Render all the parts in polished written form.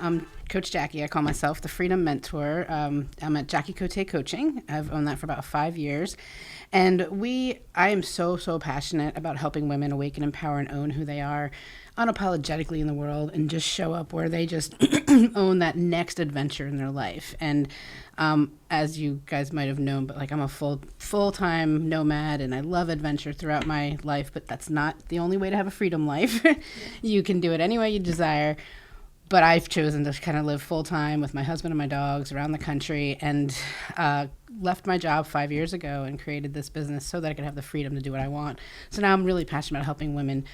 I'm Coach Jackie. I call myself the Freedom Mentor. I'm at Jackie Cote Coaching. I've owned that for about 5 years. And I am so passionate about helping women awaken, empower, and own who they are unapologetically in the world and just show up where they just own that next adventure in their life. And as you guys might have known, but like I'm a full-time nomad and I love adventure throughout my life, but that's not the only way to have a freedom life. You can do it any way you desire. But I've chosen to kind of live full-time with my husband and my dogs around the country, and left my job 5 years ago and created this business so that I could have the freedom to do what I want. So now I'm really passionate about helping women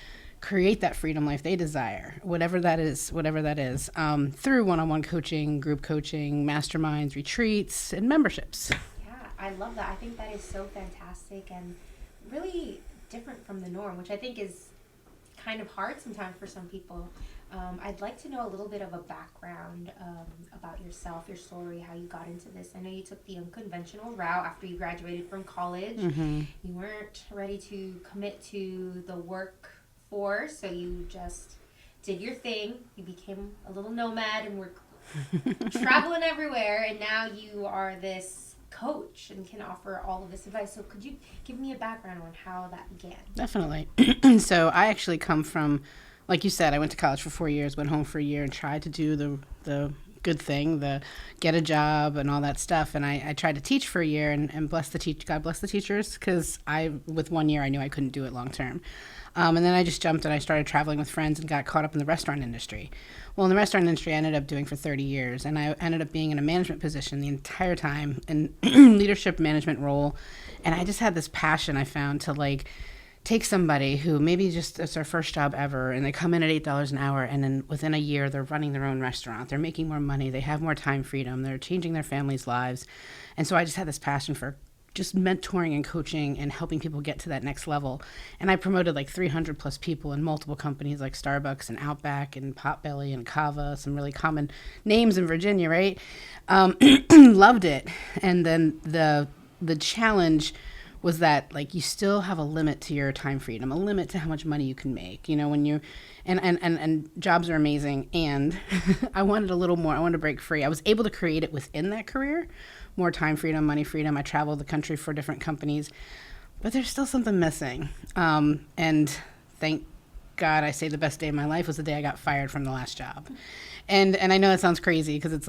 create that freedom life they desire, whatever that is, through one-on-one coaching, group coaching, masterminds, retreats, and memberships. Yeah, I love that. I think that is so fantastic and really different from the norm, which I think is kind of hard sometimes for some people. I'd like to know a little bit of a background about yourself, your story, how you got into this. I know you took the unconventional route after you graduated from college. Mm-hmm. You weren't ready to commit to the workforce, so you just did your thing. You became a little nomad and were traveling everywhere, and now you are this coach and can offer all of this advice. So could you give me a background on how that began? Definitely. So I actually come from, like you said, I went to college for 4 years, went home for a year, and tried to do the good thing, the get a job and all that stuff. And I tried to teach for a year, and God bless the teachers, because with 1 year, I knew I couldn't do it long term. And then I just jumped and I started traveling with friends and got caught up in the restaurant industry. Well, in the restaurant industry, I ended up doing for 30 years, and I ended up being in a management position the entire time, in leadership management role. And I just had this passion I found to take somebody who maybe just it's their first job ever, and they come in at $8 an hour, and then within a year they're running their own restaurant, they're making more money, they have more time freedom, they're changing their families' lives. And so I just had this passion for just mentoring and coaching and helping people get to that next level. And I promoted 300 plus people in multiple companies like Starbucks and Outback and Potbelly and Cava, some really common names in Virginia, right? Loved it. And then the challenge was that you still have a limit to your time freedom, a limit to how much money you can make. When you and jobs are amazing, and I wanted a little more. I wanted to break free. I was able to create it within that career, more time freedom, money freedom. I traveled the country for different companies, but there's still something missing. And thank God, I say the best day of my life was the day I got fired from the last job. And I know that sounds crazy because it's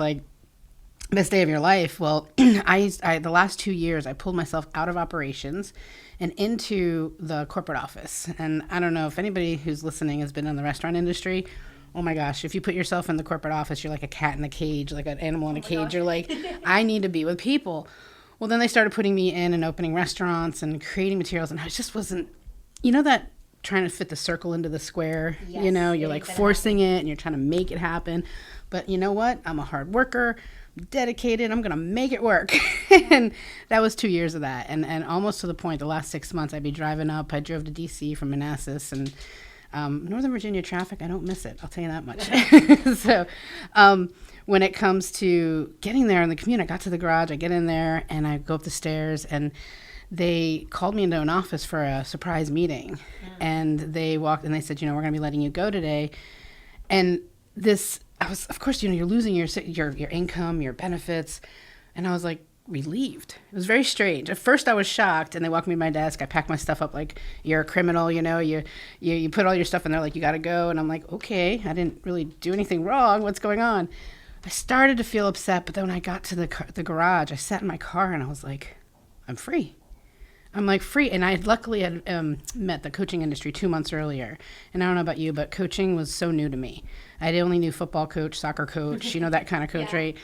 best day of your life. Well, the last 2 years, I pulled myself out of operations and into the corporate office. And I don't know if anybody who's listening has been in the restaurant industry. Oh my gosh, if you put yourself in the corporate office, you're like a cat in a cage, like an animal in a cage. Gosh. You're like, I need to be with people. Well, then they started putting me in and opening restaurants and creating materials. And I just wasn't, that trying to fit the circle into the square, Yes, you're forcing it and you're trying to make it happen. But you know what? I'm a hard worker, dedicated, I'm going to make it work. And that was 2 years of that. And almost to the point, the last 6 months, I'd be driving up. I drove to DC from Manassas, and Northern Virginia traffic, I don't miss it. I'll tell you that much. So when it comes to getting there in the commute, I got to the garage, I get in there, and I go up the stairs, and they called me into an office for a surprise meeting. And they walked, and they said, we're going to be letting you go today. And of course, you're losing your income, your benefits. And I was relieved. It was very strange. At first I was shocked, and they walked me to my desk. I packed my stuff up like you're a criminal, you put all your stuff in there you got to go. And I'm like, okay, I didn't really do anything wrong. What's going on? I started to feel upset, but then when I got to the garage, I sat in my car and I was like, I'm free. I'm free. And I luckily had met the coaching industry 2 months earlier. And I don't know about you, but coaching was so new to me. I only knew football coach, soccer coach, that kind of coach, yeah. Right?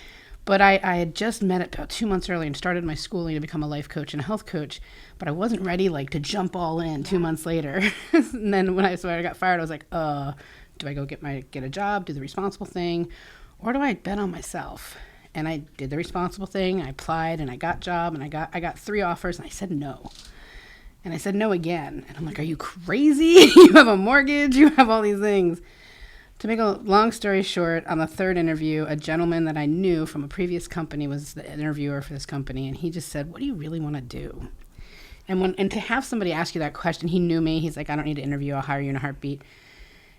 But I had just met it about 2 months earlier and started my schooling to become a life coach and a health coach. But I wasn't ready to jump all in 2 months later. And then when I got fired, I was like, do I go get a job, do the responsible thing, or do I bet on myself? And I did the responsible thing. I applied and I got a job, and I got 3 offers, and I said no. And I said no again. And I'm like, are you crazy? You have a mortgage, you have all these things. To make a long story short, on the third interview, a gentleman that I knew from a previous company was the interviewer for this company, and he just said, what do you really want to do? And to have somebody ask you that question, he knew me. He's like, I don't need to interview. I'll hire you in a heartbeat.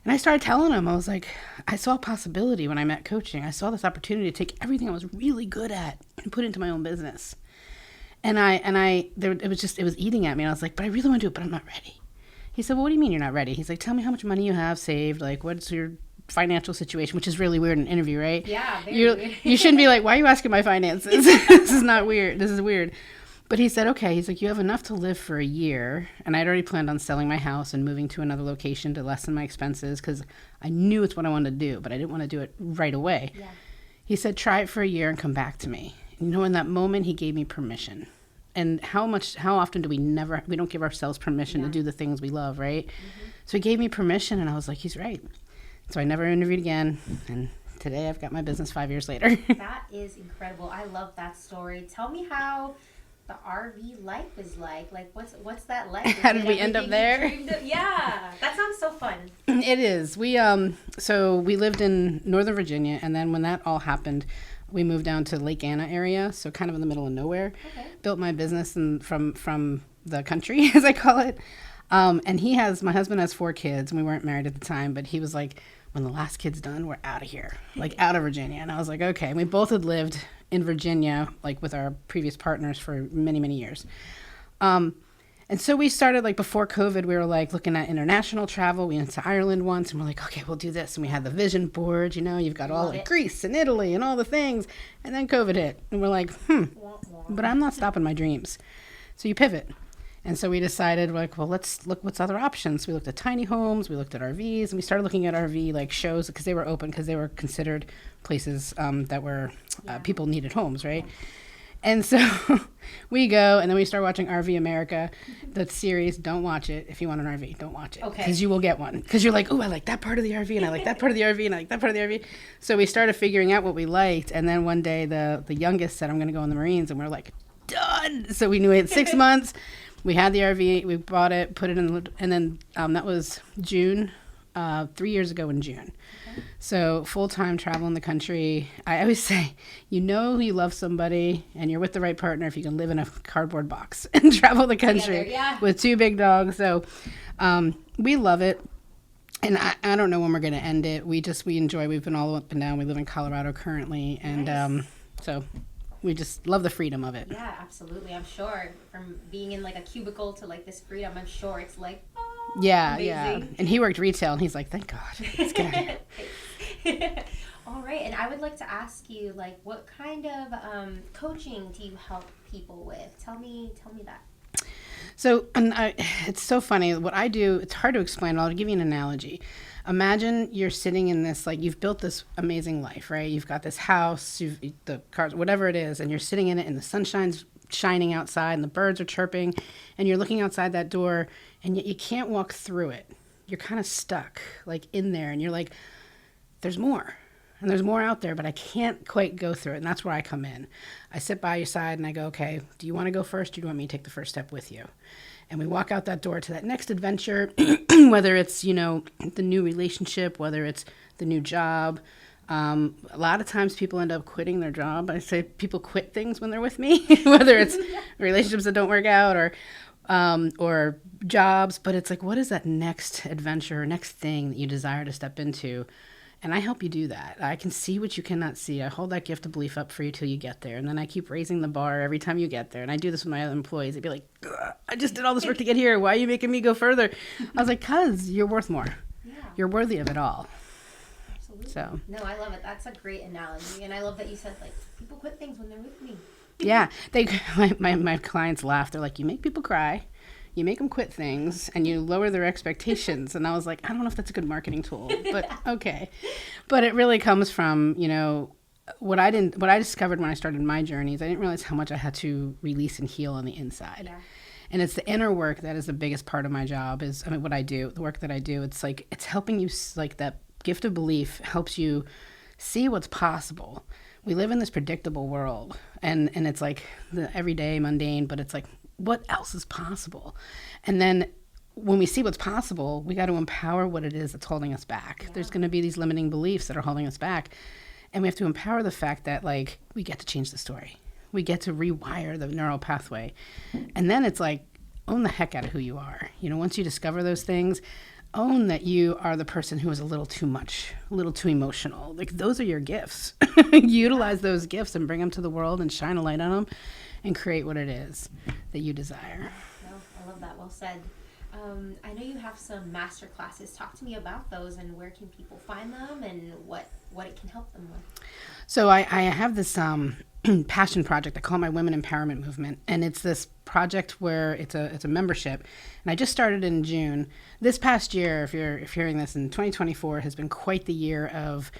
And I started telling him, I was like, I saw a possibility when I met coaching. I saw this opportunity to take everything I was really good at and put it into my own business. It was eating at me. And I was like, but I really want to do it, but I'm not ready. He said, well, what do you mean you're not ready? He's like, tell me how much money you have saved. Like, what's your financial situation, which is really weird in an interview, right? Yeah, very weird. You shouldn't be like, why are you asking my finances? This is not weird. This is weird. But he said, okay. He's like, you have enough to live for a year. And I'd already planned on selling my house and moving to another location to lessen my expenses because I knew it's what I wanted to do, but I didn't want to do it right away. Yeah. He said, try it for a year and come back to me. And, in that moment, he gave me permission. And how often do we don't give ourselves permission to do the things we love, right? Mm-hmm. So he gave me permission, and I was like, he's right. So I never interviewed again. And today I've got my business 5 years later. That is incredible. I love that story. Tell me how the RV life is like. Like, what's that like? How did we end up there? Yeah, that sounds so fun. It is. We lived in Northern Virginia, and then when that all happened, we moved down to Lake Anna area, so kind of in the middle of nowhere. Okay. Built my business from the country, as I call it. And my husband has 4 kids, and we weren't married at the time, but he was like, when the last kid's done, we're out of here, like out of Virginia. And I was like, okay. And we both had lived in Virginia, like with our previous partners for many, many years. And so we started, like, before COVID, we were like looking at international travel. We went to Ireland once, and we're like, okay, we'll do this. And we had the vision board, you've got all like Greece and Italy and all the things. And then COVID hit, and we're like, but I'm not stopping my dreams. So you pivot. And so we decided, like, well, let's look what's other options. We looked at tiny homes, we looked at RVs, and we started looking at RV like shows because they were open, because they were considered places that were people needed homes, right? And so we go, and then we start watching RV America. That series, don't watch it. If you want an RV, don't watch it. Okay. Because you will get one. Because you're like, oh, I like that part of the RV, and I like that part of the RV, and I like that part of the RV. So we started figuring out what we liked, and then one day the youngest said, I'm going to go in the Marines, and we're like, done. So we knew we had 6 months. We had the RV, we bought it, put it in, and then that was June, 3 years ago in June. Okay. So full-time travel in the country. I always say, you love somebody and you're with the right partner if you can live in a cardboard box and travel the country with 2 big dogs. So we love it. And I don't know when we're going to end it. We enjoy, we've been all up and down. We live in Colorado currently. And nice. So we just love the freedom of it. Yeah, absolutely. I'm sure from being in like a cubicle to like this freedom, I'm sure it's like, amazing. Yeah. And he worked retail, and he's like, thank God. Let's get out of here. All right. And I would like to ask you, like, what kind of coaching do you help people with? Tell me that. So, it's so funny. What I do, it's hard to explain. I'll give you an analogy. Imagine you're sitting in this, like, you've built this amazing life, right? You've got this house, the cars, whatever it is, and you're sitting in it, and the sunshine's shining outside, and the birds are chirping, and you're looking outside that door, and yet you can't walk through it. You're kind of stuck, like, in there, and you're like, there's more. And there's more out there, but I can't quite go through it. And that's where I come in. I sit by your side and I go, okay, do you want to go first, or do you want me to take the first step with you? And we walk out that door to that next adventure, whether it's, the new relationship, whether it's the new job. A lot of times people end up quitting their job. I say people quit things when they're with me, whether it's relationships that don't work out or jobs. But it's like, what is that next adventure, next thing that you desire to step into? And I help you do that. I can see what you cannot see. I hold that gift of belief up for you till you get there. And then I keep raising the bar every time you get there. And I do this with my other employees. They'd be like, I just did all this work to get here. Why are you making me go further? I was like, 'cause you're worth more. Yeah. You're worthy of it all. Absolutely. So. No, I love it. That's a great analogy. And I love that you said, like, people quit things when they're with me. Yeah. My clients laugh. They're like, you make people cry. You make them quit things, and you lower their expectations. And I was like, I don't know if that's a good marketing tool, but okay. But it really comes from, what I discovered when I started my journeys. I didn't realize how much I had to release and heal on the inside. Yeah. And it's the inner work that is the biggest part of my job. What I do, the work that I do. It's like, it's helping you, like, that gift of belief helps you see what's possible. We live in this predictable world, and it's like the everyday mundane, but it's like, what else is possible? And then when we see what's possible, we got to empower what it is that's holding us back. Yeah. There's going to be these limiting beliefs that are holding us back. And we have to empower the fact that, like, we get to change the story. We get to rewire the neural pathway. And then it's like, own the heck out of who you are. Once you discover those things, own that you are the person who is a little too much, a little too emotional. Like, those are your gifts. Utilize those gifts and bring them to the world and shine a light on them and create what it is that you desire. No, I love that. Well said. I know you have some master classes. Talk to me about those and where can people find them and what it can help them with. So I have this passion project. I call it my Women Empowerment Movement, and it's this project where it's a membership, and I just started in June. This past year, if you're hearing this, in 2024 has been quite the year of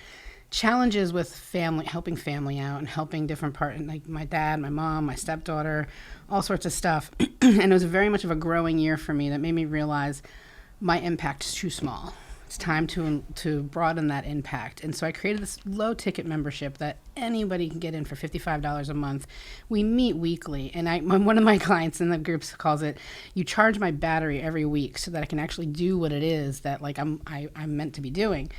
challenges with family, helping family out and helping different like my dad, my mom, my stepdaughter, all sorts of stuff. And it was very much of a growing year for me that made me realize my impact is too small. It's time to broaden that impact. And so I created this low ticket membership that anybody can get in for $55 a month. We meet weekly, and one of my clients in the groups calls it, you charge my battery every week so that I can actually do what it is that like I'm meant to be doing.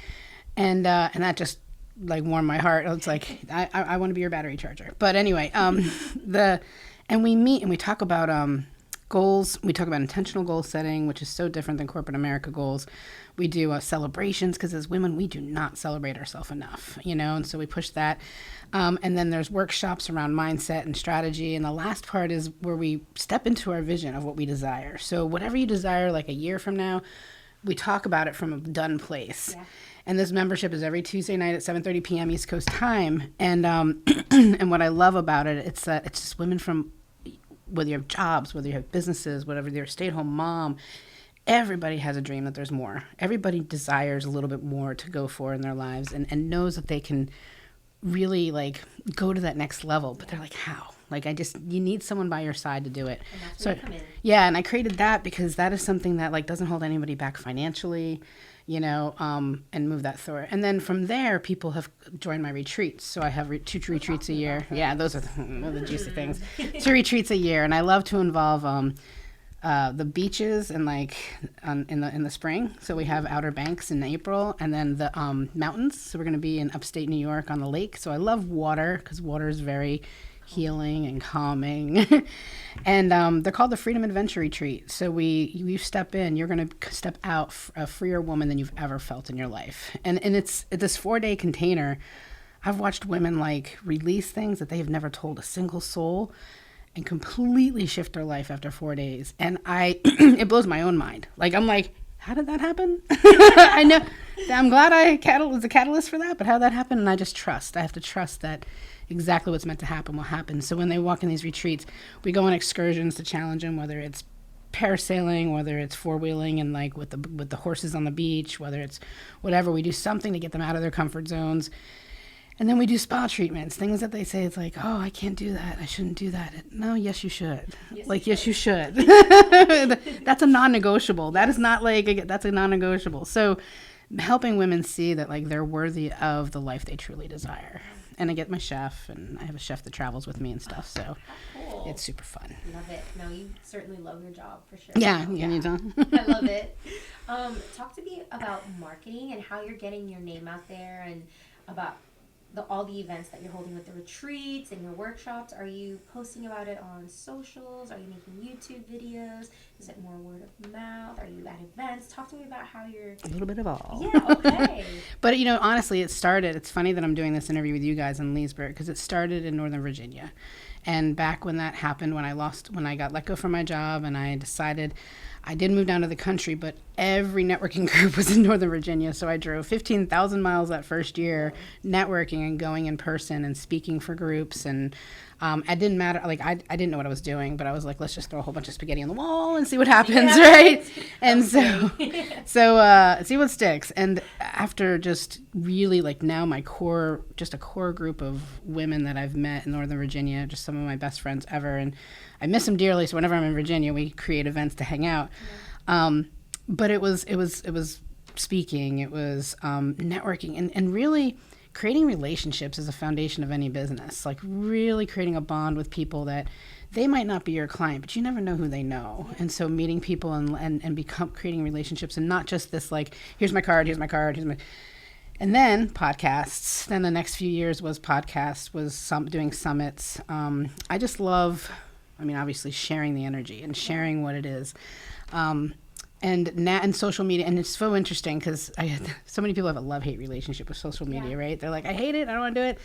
And that just like warmed my heart. It's like, I want to be your battery charger. But anyway, and we meet and we talk about goals. We talk about intentional goal setting, which is so different than corporate America goals. We do celebrations, because as women, we do not celebrate ourselves enough, and so we push that. And then there's workshops around mindset and strategy. And the last part is where we step into our vision of what we desire. So whatever you desire, like a year from now, we talk about it from a done place. Yeah. And this membership is every Tuesday night at 7:30 p.m. East Coast time. And and what I love about it, it's that it's just women from, whether you have jobs, whether you have businesses, whatever, you're a stay-at-home mom, everybody has a dream that there's more. Everybody desires a little bit more to go for in their lives and knows that they can really like go to that next level. But they're like, how? Like, you need someone by your side to do it. And that's where you come in. Yeah, and I created that because that is something that like doesn't hold anybody back financially, and move that through. And then from there, people have joined my retreats. So I have two retreats a year. Yeah, those are the juicy things. 2 retreats a year, and I love to involve the beaches and like in the spring. So we have Outer Banks in April, and then the mountains. So we're going to be in upstate New York on the lake. So I love water because water is very healing and calming. And they're called the Freedom Adventure Retreat. So you step in, you're going to step out a freer woman than you've ever felt in your life. And it's this 4-day container. I've watched women like release things that they have never told a single soul and completely shift their life after 4 days. And it blows my own mind. Like, I'm like, how did that happen? I know, I'm glad I was a catalyst for that, but how did that happen? And I just trust. I have to trust that exactly what's meant to happen will happen. So when they walk in these retreats, we go on excursions to challenge them, whether it's parasailing, whether it's four-wheeling and like with the horses on the beach, whether it's whatever, we do something to get them out of their comfort zones. And then we do spa treatments, things that they say, it's like, oh, I can't do that. I shouldn't do that. No, yes, you should. Yes, you should. That's a non-negotiable. That is not like, that's a non-negotiable. So helping women see that like they're worthy of the life they truly desire. And I get my chef, and I have a chef that travels with me and stuff. So cool. It's super fun. Love it. No, you certainly love your job for sure. Yeah. You don't. I love it. Talk to me about marketing and how you're getting your name out there, and about all the events that you're holding with the retreats and your workshops. Are you posting about it on socials? Are you making YouTube videos? Is it more word of mouth? Are you at events? Talk to me about how you're... A little bit of all. Yeah, okay. But, honestly, it's funny that I'm doing this interview with you guys in Leesburg, because it started in Northern Virginia. And back when that happened, when I got let go from my job and I decided I did move down to the country, but every networking group was in Northern Virginia. So I drove 15,000 miles that first year networking and going in person and speaking for groups. And it didn't matter. Like, I didn't know what I was doing, but I was like, let's just throw a whole bunch of spaghetti on the wall and see what happens, right? And so see what sticks. And after just really like now my core group of women that I've met in Northern Virginia, just some of my best friends ever. And I miss them dearly. So whenever I'm in Virginia, we create events to hang out. Yeah. But it was speaking, it was networking, and really creating relationships is a foundation of any business. Like really creating a bond with people that they might not be your client, but you never know who they know. Yeah. And so meeting people and creating relationships, and not just this like, here's my card. And then podcasts. Then the next few years was podcasts, doing summits. I just love, obviously sharing the energy and sharing what it is. And now and social media, and it's so interesting because so many people have a love-hate relationship with social media, right? They're like, I hate it, I don't want to do it.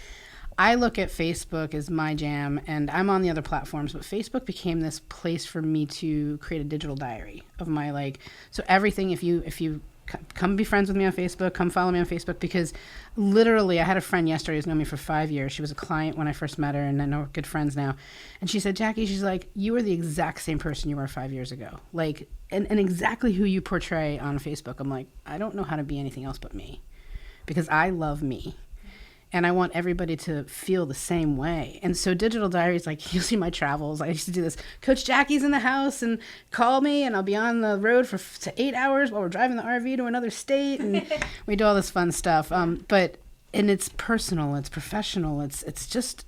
I look at Facebook as my jam, and I'm on the other platforms, but Facebook became this place for me to create a digital diary of my, like, so everything. If you come be friends with me on Facebook, come follow me on Facebook, because literally I had a friend yesterday who's known me for 5 years. She was a client when I first met her, and I know we're good friends now. And she said, Jackie, she's like, you are the exact same person you were 5 years ago. Like, and exactly who you portray on Facebook. I'm like, I don't know how to be anything else but me, because I love me. And I want everybody to feel the same way. And so digital diaries, like, you'll see my travels. I used to do this. Coach Jackie's in the house, and call me, and I'll be on the road for 8 hours while we're driving the RV to another state. And we do all this fun stuff. And it's personal, it's professional. It's just,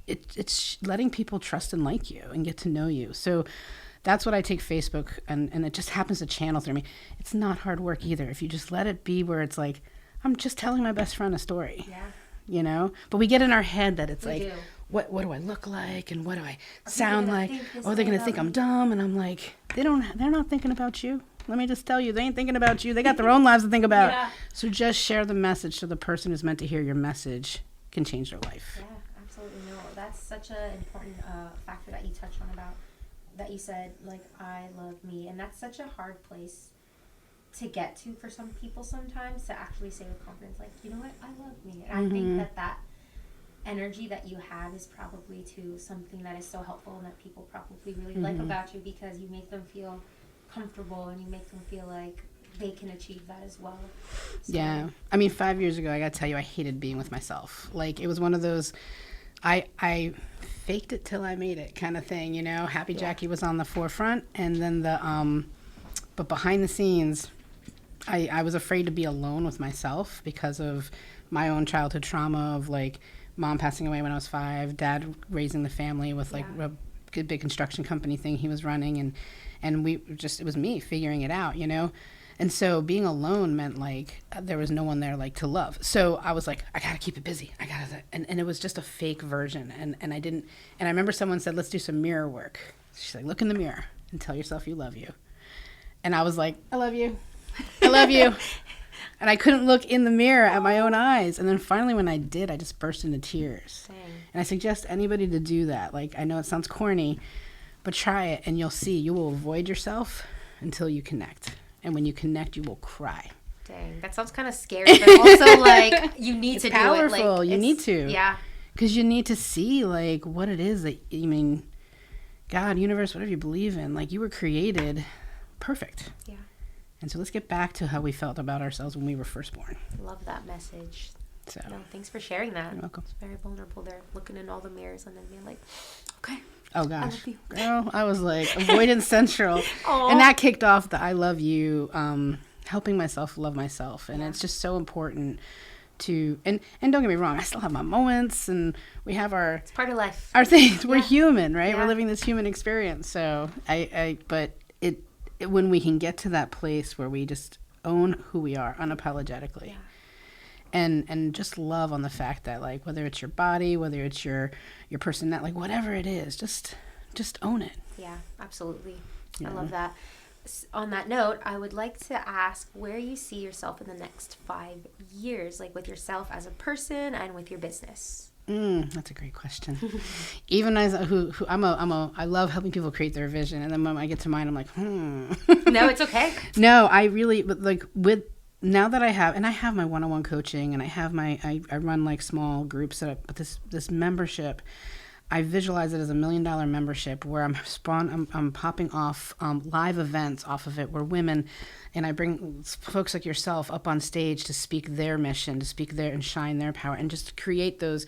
it's letting people trust and like you and get to know you. So that's what I take Facebook, and it just happens to channel through me. It's not hard work either. If you just let it be where it's like, I'm just telling my best friend a story. Yeah. You know, but we get in our head that it's We like, do. what do I look like, and what do I sound like? Oh, they're gonna think I'm dumb, and I'm like, they're not thinking about you. Let me just tell you, they ain't thinking about you. They got their own lives to think about. Yeah. So just share the message, so the person who's meant to hear your message can change their life. Yeah, absolutely. No, that's such an important factor that you touched on, about that you said, like, I love me, and that's such a hard place to get to for some people sometimes, to actually say with confidence, like, you know what, I love me. And I think that energy that you have is probably to something that is so helpful and that people probably really like about you, because you make them feel comfortable and you make them feel like they can achieve that as well. So. Yeah. I mean, 5 years ago, I gotta tell you, I hated being with myself. Like, it was one of those, I faked it till I made it kind of thing, you know. Happy Jackie was on the forefront, and then but behind the scenes, I was afraid to be alone with myself because of my own childhood trauma of, like, mom passing away when I was 5, dad raising the family with, like, a big construction company thing he was running, and we just, it was me figuring it out, you know. And so being alone meant, like, there was no one there, like, to love. So I was like, I gotta keep it busy. And it was just a fake version. And I didn't, and I remember someone said, let's do some mirror work. She's like, look in the mirror and tell yourself you love you. And I was like, I love you. I love you. And I couldn't look in the mirror at my own eyes. And then finally when I did, I just burst into tears. Dang. And I suggest anybody to do that. Like, I know it sounds corny, but try it and you'll see. You will avoid yourself until you connect. And when you connect, you will cry. Dang, that sounds kind of scary, but also, like, you need to powerful. do it. Like, you need to. Yeah. Because you need to see, like, what it is that, I mean, God, universe, whatever you believe in, like, you were created perfect. Yeah. And so let's get back to how we felt about ourselves when we were first born. Love that message. So. No, thanks for sharing that. You're welcome. It's very vulnerable there, looking in all the mirrors and then being like, okay. Oh, gosh. I love you. Girl, I was like, avoidance central. Aww. And that kicked off the I love you, helping myself love myself. And it's just so important to, and don't get me wrong, I still have my moments, and we have it's part of life. Our things. We're human, right? Yeah. We're living this human experience. So but it when we can get to that place where we just own who we are unapologetically. And just love on the fact that, like, whether it's your body, whether it's your personality, like, whatever it is, just own it. Yeah, absolutely. Yeah. I love that. On that note, I would like to ask where you see yourself in the next 5 years, like with yourself as a person and with your business. That's a great question. Even as I love helping people create their vision, and then when I get to mine, I'm like, No, it's okay. No, I really, but, like, now that I have my one-on-one coaching, and I have I run, like, small groups but this membership, I visualize it as $1 million membership where I'm popping off live events off of it where women, and I bring folks like yourself up on stage to speak their mission, to speak their and shine their power, and just create those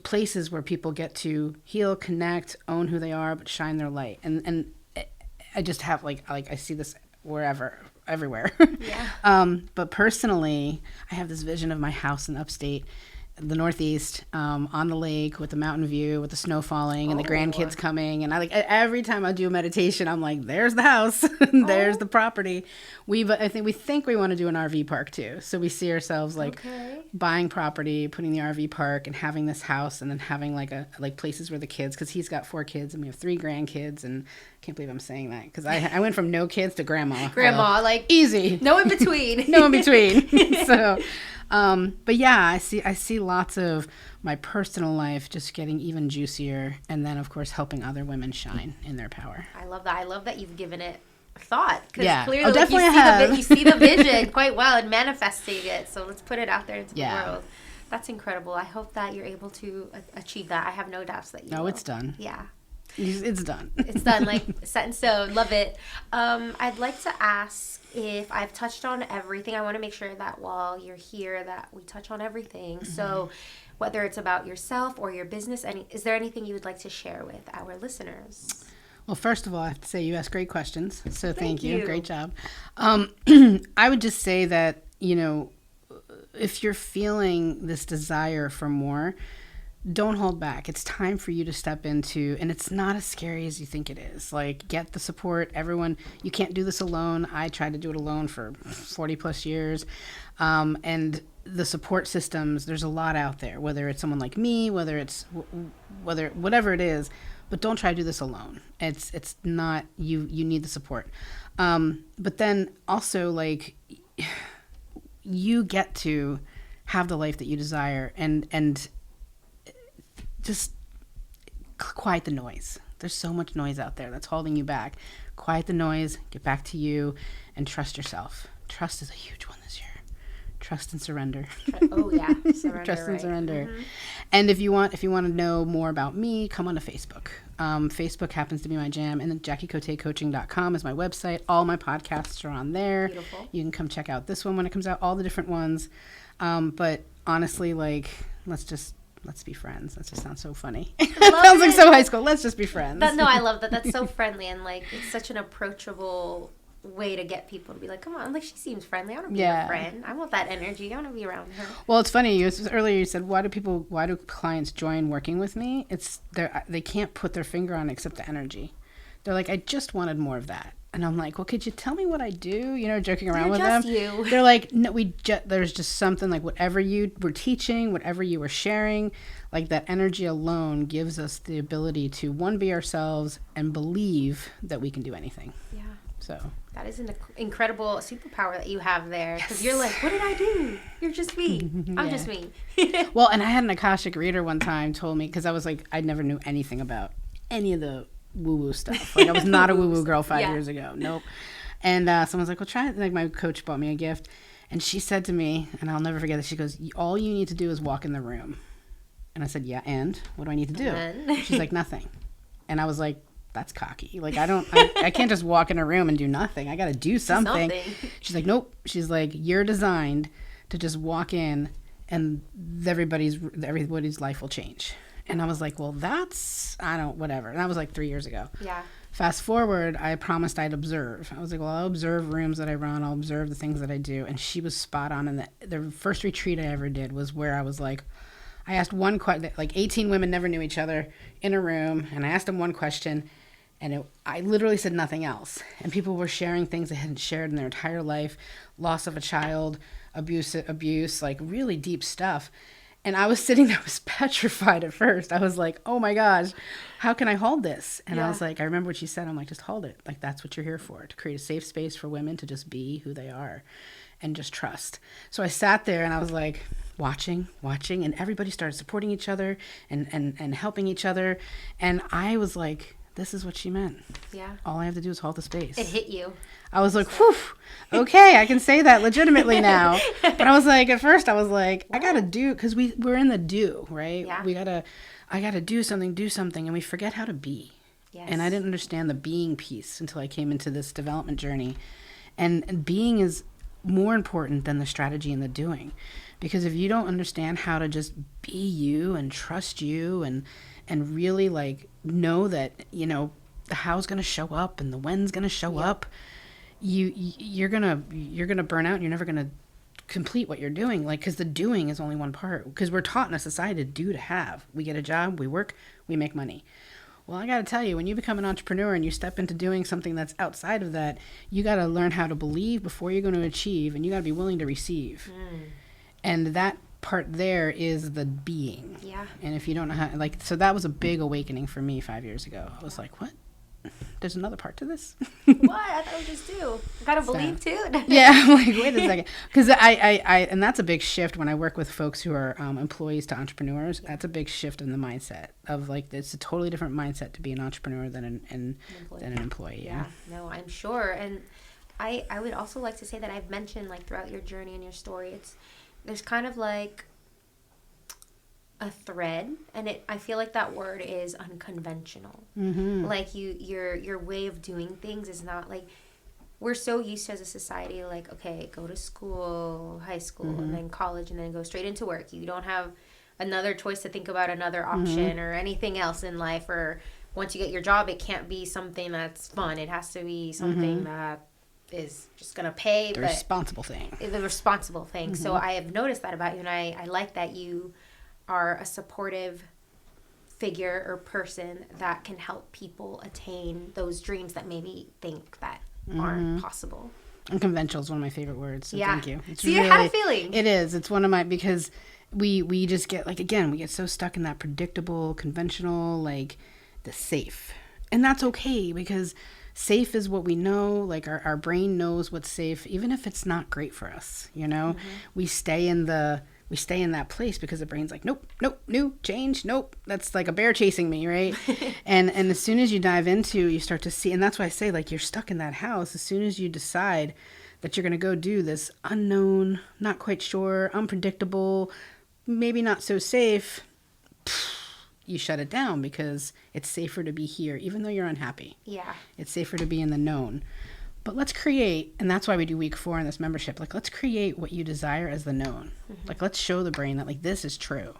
places where people get to heal, connect, own who they are, but shine their light. And I just have, like I see this everywhere. Yeah. But personally, I have this vision of my house in upstate, the Northeast, on the lake with the mountain view, with the snow falling and the grandkids coming. And I like every time I do a meditation, I'm like, there's the house, there's the property. We think we want to do an RV park too. So we see ourselves like buying property, putting the RV park, and having this house, and then having like places where the kids, because he's got 4 kids and we have 3 grandkids, and I can't believe I'm saying that because I went from no kids to grandma. Grandma, like easy, no in between. No in between. So. But yeah, I see lots of my personal life just getting even juicier, and then of course helping other women shine in their power. I love that. I love that you've given it thought. Yeah, clearly, definitely you see the vision quite well and manifesting it. So let's put it out there into the world. That's incredible. I hope that you're able to achieve that. I have no doubts that you will. It's done. Yeah. It's done. It's done, like set in stone. Love it. I'd like to ask if I've touched on everything. I want to make sure that while you're here that we touch on everything. Mm-hmm. So whether it's about yourself or your business, is there anything you would like to share with our listeners? Well, first of all, I have to say you asked great questions. So thank you. Great job. I would just say that, if you're feeling this desire for more, don't hold back. It's time for you to step into, and it's not as scary as you think it is. Like, get the support. Everyone, you can't do this alone. I tried to do it alone for 40 plus years. And the support systems, there's a lot out there, whether it's someone like me, whatever it is, but don't try to do this alone. It's not, you need the support. But then also, like, you get to have the life that you desire, and just quiet the noise. There's so much noise out there that's holding you back. Quiet the noise, get back to you, and trust yourself. Trust is a huge one this year. Trust and surrender. Surrender. Trust and surrender. Mm-hmm. And if you want to know more about me, come on to Facebook. Facebook happens to be my jam, and then JackieCoteCoaching.com is my website. All my podcasts are on there. Beautiful. You can come check out this one when it comes out, all the different ones. But honestly, like, let's be friends. That just sounds so funny. It sounds like so high school. Let's just be friends. I love that. That's so friendly, and like it's such an approachable way to get people to be like, come on, like, she seems friendly. I want to be her friend. I want that energy. I want to be around her. Well, it's funny. Earlier you said, why do clients join working with me? They can't put their finger on it except the energy. They're like, I just wanted more of that. And I'm like, well, could you tell me what I do? Joking around with them. You. They're like, no, there's just something, like whatever you were teaching, whatever you were sharing, like that energy alone gives us the ability to, one, be ourselves and believe that we can do anything. Yeah. So that is an incredible superpower that you have there. Because you're like, what did I do? You're just me. I'm just me. Well, and I had an Akashic reader one time told me, because I was like, I never knew anything about any of the woo-woo stuff. Like, I was not a woo-woo girl 5 years ago. Nope. And someone's like, well, try it. Like, my coach bought me a gift. And she said to me, and I'll never forget it, she goes, all you need to do is walk in the room. And I said, yeah, and? What do I need to do? She's like, nothing. And I was like, that's cocky. Like, I can't just walk in a room and do nothing. I got to do something. She's like, nope. She's like, you're designed to just walk in and everybody's life will change. And I was like, well, whatever. And that was like 3 years ago. Yeah. Fast forward, I promised I'd observe. I was like, well, I'll observe rooms that I run. I'll observe the things that I do. And she was spot on. And the first retreat I ever did was where I was like, I asked one question, like 18 women never knew each other in a room. And I asked them one question, and I literally said nothing else. And people were sharing things they hadn't shared in their entire life, loss of a child, abuse, like really deep stuff. And I was sitting there, I was petrified at first. I was like, oh my gosh, how can I hold this? And I was like, I remember what she said. I'm like, just hold it. Like, that's what you're here for, to create a safe space for women to just be who they are and just trust. So I sat there and I was like watching, and everybody started supporting each other and helping each other. And I was like, this is what she meant. Yeah. All I have to do is hold the space. It hit you. I was like, whew, okay, I can say that legitimately now. But I was like, at first I was like, I got to do, because we're in the do, right? Yeah. I got to do something, and we forget how to be. Yes. And I didn't understand the being piece until I came into this development journey. And being is more important than the strategy and the doing. Because if you don't understand how to just be you and trust you and really like know that, the how's going to show up and the when's going to show up, you're going to burn out, and you're never going to complete what you're doing. Like, because the doing is only one part. Because we're taught in a society to do, to have. We get a job, we work, we make money. Well, I got to tell you, when you become an entrepreneur and you step into doing something that's outside of that, you got to learn how to believe before you're going to achieve, and you got to be willing to receive. And that part there is the being. Yeah. And if you don't know how, like, so that was a big awakening for me 5 years ago. I was like, what? There's another part to this? What? I thought we just do. Gotta believe too. Yeah, I'm like, wait a second. Because and that's a big shift when I work with folks who are employees to entrepreneurs. That's a big shift in the mindset of like, it's a totally different mindset to be an entrepreneur than an employee. Yeah. No, I'm sure. And I would also like to say that I've mentioned like throughout your journey and your story, there's kind of like a thread, and I feel like that word is unconventional. Like your way of doing things is not like, we're so used to as a society, like, okay, go to school, high school, and then college, and then go straight into work. You don't have another choice to think about another option or anything else in life. Or once you get your job, it can't be something that's fun. It has to be something that is just gonna pay. The responsible thing. The responsible thing. So I have noticed that about you, and I like that you are a supportive figure or person that can help people attain those dreams that maybe think that aren't possible. Unconventional is one of my favorite words, so thank you. It's See, I had a feeling. It is. It's one of my, because we just get, like, again, we get so stuck in that predictable, conventional, like, the safe. And that's okay, because safe is what we know. Like, our brain knows what's safe, even if it's not great for us, you know? We stay in that place because the brain's like, nope, new, change, nope. That's like a bear chasing me, right? and as soon as you dive into, you start to see, and that's why I say, like, you're stuck in that house. As soon as you decide that you're going to go do this unknown, not quite sure, unpredictable, maybe not so safe, you shut it down, because it's safer to be here, even though you're unhappy. Yeah. It's safer to be in the known. But let's create, and that's why we do week 4 in this membership. Like, let's create what you desire as the known. Like, let's show the brain that, like, this is true.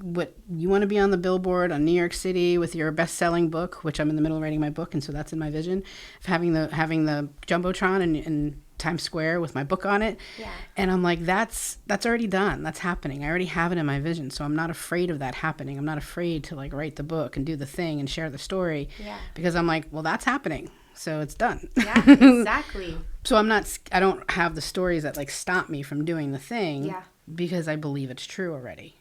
What you want to be on the billboard on New York City with your best-selling book, which I'm in the middle of writing my book, and so that's in my vision of having the jumbotron in Times Square with my book on it. Yeah. And I'm like, that's already done. That's happening. I already have it in my vision, so I'm not afraid of that happening. I'm not afraid to, like, write the book and do the thing and share the story. Yeah. Because I'm like, well, that's happening. So it's done. Yeah, exactly. So I don't have the stories that, like, stop me from doing the thing. Yeah. Because I believe it's true already.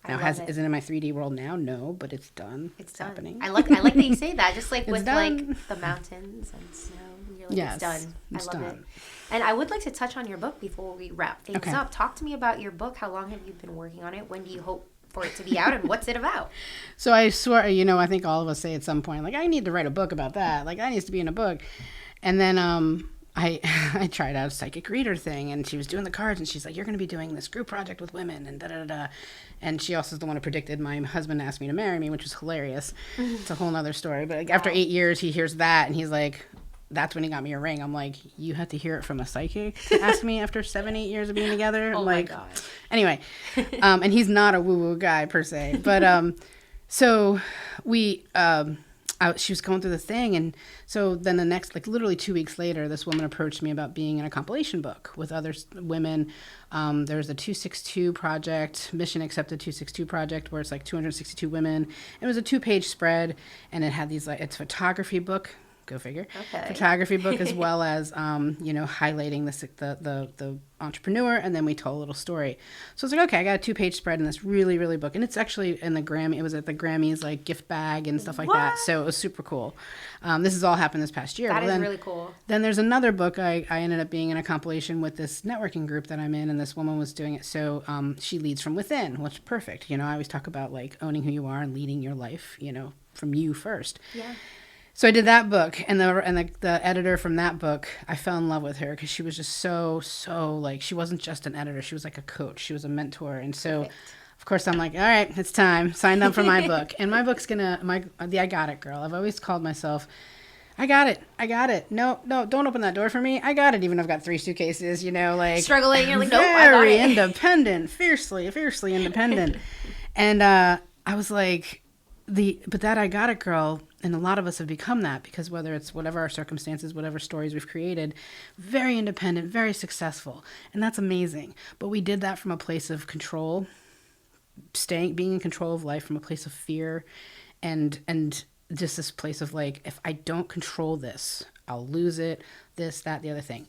Now, is it in my 3D world now? No, but it's done. It's done. Happening. I like that you say that. Just like with done. like the mountains and snow. You're like, Yes, it's done. it's I love done. it. And I would like to touch on your book before we wrap things up. Talk to me about your book. How long have you been working on it? When do you hope for it to be out, and what's it about? So I swear, I think all of us say at some point, like, I need to write a book about that. Like, I need to be in a book. And then I tried out a psychic reader thing, and she was doing the cards, and she's like, you're going to be doing this group project with women, and da-da-da-da. And she also is the one who predicted my husband asked me to marry me, which was hilarious. It's a whole nother story. But, like, after 8 years, he hears that, and he's like, that's when he got me a ring. I'm like, you had to hear it from a psychic to ask me after 7-8 years of being together? Oh, like, my God. Anyway, and he's not a woo-woo guy, per se. But so we... she was going through the thing, and so then the next, like, literally 2 weeks later, this woman approached me about being in a compilation book with other women. There's a 262 project, Mission Accepted 262 project, where it's like 262 women. It was a 2-page spread, and it had these, like, it's a photography book. Go figure. Okay. Photography book, as well as highlighting the entrepreneur, and then we told a little story. So I was like, okay, I got a 2-page spread in this really, really book, and it's actually in the Grammy. It was at the Grammys, like, gift bag and stuff like that. So it was super cool. This has all happened this past year. That is really cool. Then there's another book. I ended up being in a compilation with this networking group that I'm in, and this woman was doing it. So she leads from within, which is perfect. I always talk about, like, owning who you are and leading your life, from you first. Yeah. So I did that book, and the editor from that book, I fell in love with her because she was just so, like, she wasn't just an editor. She was like a coach. She was a mentor. And so, of course, I'm like, all right, it's time. Signed up for my book. And my book's the I got it girl. I've always called myself, I got it. No, don't open that door for me. I got it, even though I've got 3 suitcases, like. Struggling. You're like, nope, I got very it. independent, fiercely independent. And I was like, but that I got it girl, and a lot of us have become that, because whether it's whatever our circumstances, whatever stories we've created, very independent, very successful, and that's amazing. But we did that from a place of control, being in control of life from a place of fear, and just this place of like, if I don't control this, I'll lose it, this, that, the other thing.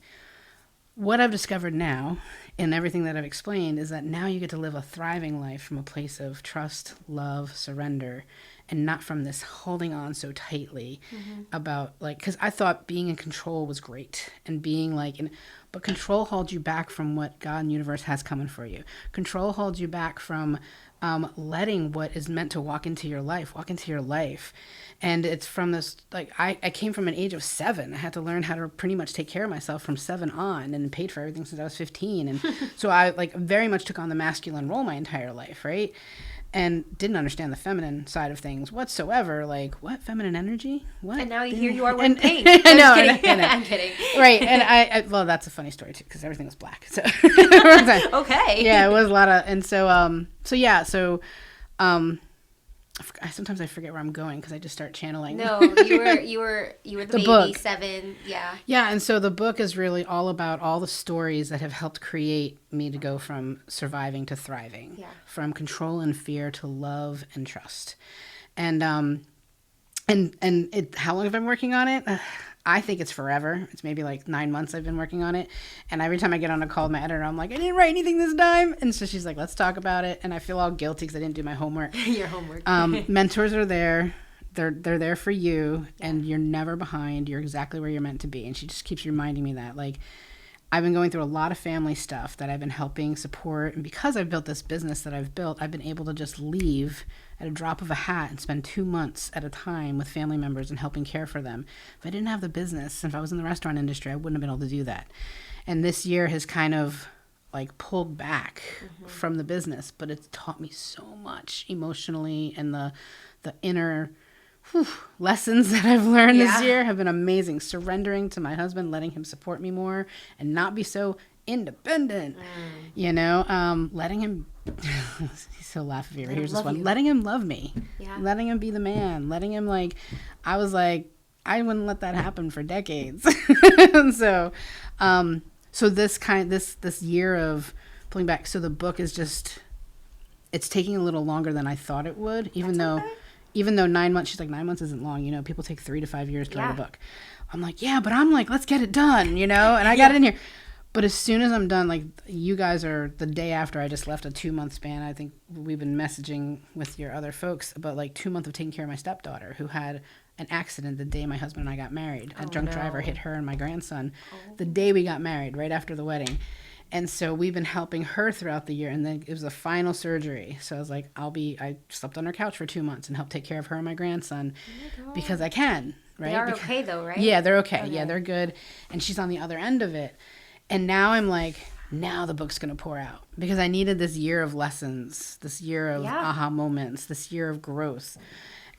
What I've discovered now, and everything that I've explained, is that now you get to live a thriving life from a place of trust, love, surrender, and not from this holding on so tightly about, like, because I thought being in control was great, and being like, but control holds you back from what God and universe has coming for you. Control holds you back from letting what is meant to walk into your life. And it's from this, like, I came from an age of 7. I had to learn how to pretty much take care of myself from 7 on, and paid for everything since I was 15. And so I like very much took on the masculine role my entire life, right? And didn't understand the feminine side of things whatsoever. Like, what? Feminine energy? What? And now here you are wearing pink. I know. I'm kidding. Right. And I well, that's a funny story too, because everything was black. So okay. Yeah, it was a lot of, and sometimes I forget where I'm going because I just start channeling. No, you were the baby, book. 7, yeah. Yeah, and so the book is really all about all the stories that have helped create me to go from surviving to thriving, from control and fear to love and trust, and it. How long have I been working on it? I think it's forever. It's maybe like 9 months I've been working on it. And every time I get on a call with my editor, I'm like, I didn't write anything this time. And so she's like, let's talk about it. And I feel all guilty because I didn't do my homework. Your homework. Mentors are there. They're there for you. And you're never behind. You're exactly where you're meant to be. And she just keeps reminding me that. Like, I've been going through a lot of family stuff that I've been helping support. And because I've built this business that I've built, I've been able to just leave at a drop of a hat and spend 2 months at a time with family members and helping care for them. If I didn't have the business, if I was in the restaurant industry, I wouldn't have been able to do that. And this year has kind of like pulled back from the business, but it's taught me so much emotionally, and the inner lessons that I've learned this year have been amazing. Surrendering to my husband, letting him support me more and not be so independent, letting him he's so laughing. Here's this one. Letting him love me, letting him be the man, letting him, like, I was like, I wouldn't let that happen for decades. And so this year of pulling back, so the book is just, it's taking a little longer than I thought it would, even though 9 months, she's like, 9 months isn't long, people take 3 to 5 years to write a book. I'm like, yeah, but I'm like, let's get it done, and I got it in here. But as soon as I'm done, like, you guys are the day after I just left a 2-month span. I think we've been messaging with your other folks about like 2 months of taking care of my stepdaughter, who had an accident the day my husband and I got married. A drunk driver hit her and my grandson the day we got married, right after the wedding. And so we've been helping her throughout the year. And then it was the final surgery. So I was like, I slept on her couch for 2 months and helped take care of her and my grandson because I can, right? They are okay though, right? Yeah, they're okay. Yeah, they're good. And she's on the other end of it. And now I'm like, now the book's going to pour out, because I needed this year of lessons, this year of aha moments, this year of growth.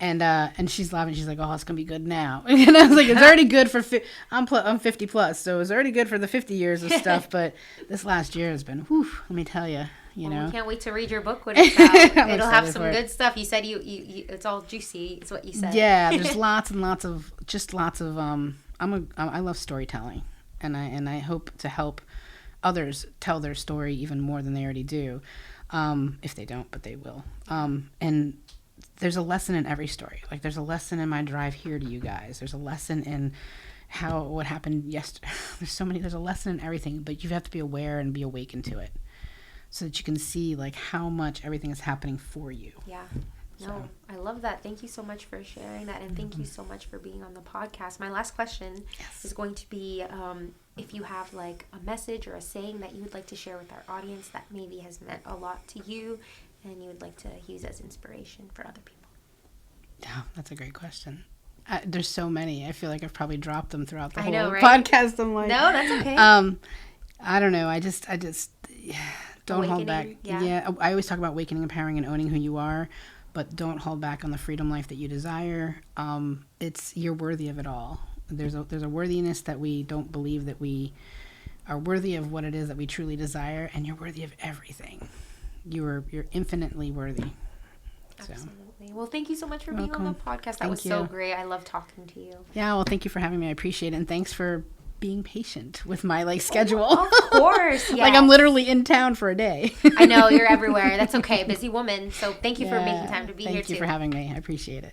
And she's laughing. She's like, oh, it's going to be good now. And I was like, it's already good for, I'm 50 plus. So it's already good for the 50 years of stuff. But this last year has been, whew, let me tell you, we can't wait to read your book when it's out. It'll have some good stuff. You said you it's all juicy. It's what you said. Yeah. There's lots and lots of, I love storytelling. And I hope to help others tell their story even more than they already do. If they don't, but they will. And there's a lesson in every story. Like, there's a lesson in my drive here to you guys. There's a lesson in what happened yesterday. There's a lesson in everything, but you have to be aware and be awakened to it so that you can see, like, how much everything is happening for you. Yeah. No, I love that. Thank you so much for sharing that, and thank you so much for being on the podcast. My last question is going to be if you have like a message or a saying that you would like to share with our audience that maybe has meant a lot to you and you would like to use as inspiration for other people. Yeah, that's a great question. There's so many. I feel like I've probably dropped them throughout the whole podcast. I'm like, no, that's okay. I don't know. I just don't hold back. Yeah. I always talk about awakening, empowering, and owning who you are. But don't hold back on the freedom life that you desire. You're worthy of it all. There's a worthiness that we don't believe that we are worthy of what it is that we truly desire, and you're worthy of everything. You're infinitely worthy. Absolutely. Well, thank you so much for being on the podcast. That was Thank so you. great. I love talking to you. Yeah, well, thank you for having me. I appreciate it. And thanks for being patient with my like schedule. Of course. Yes. Like I'm literally in town for a day. I know, you're everywhere. That's okay. Busy woman. So thank you for making time to be here too. Thank you for having me. I appreciate it.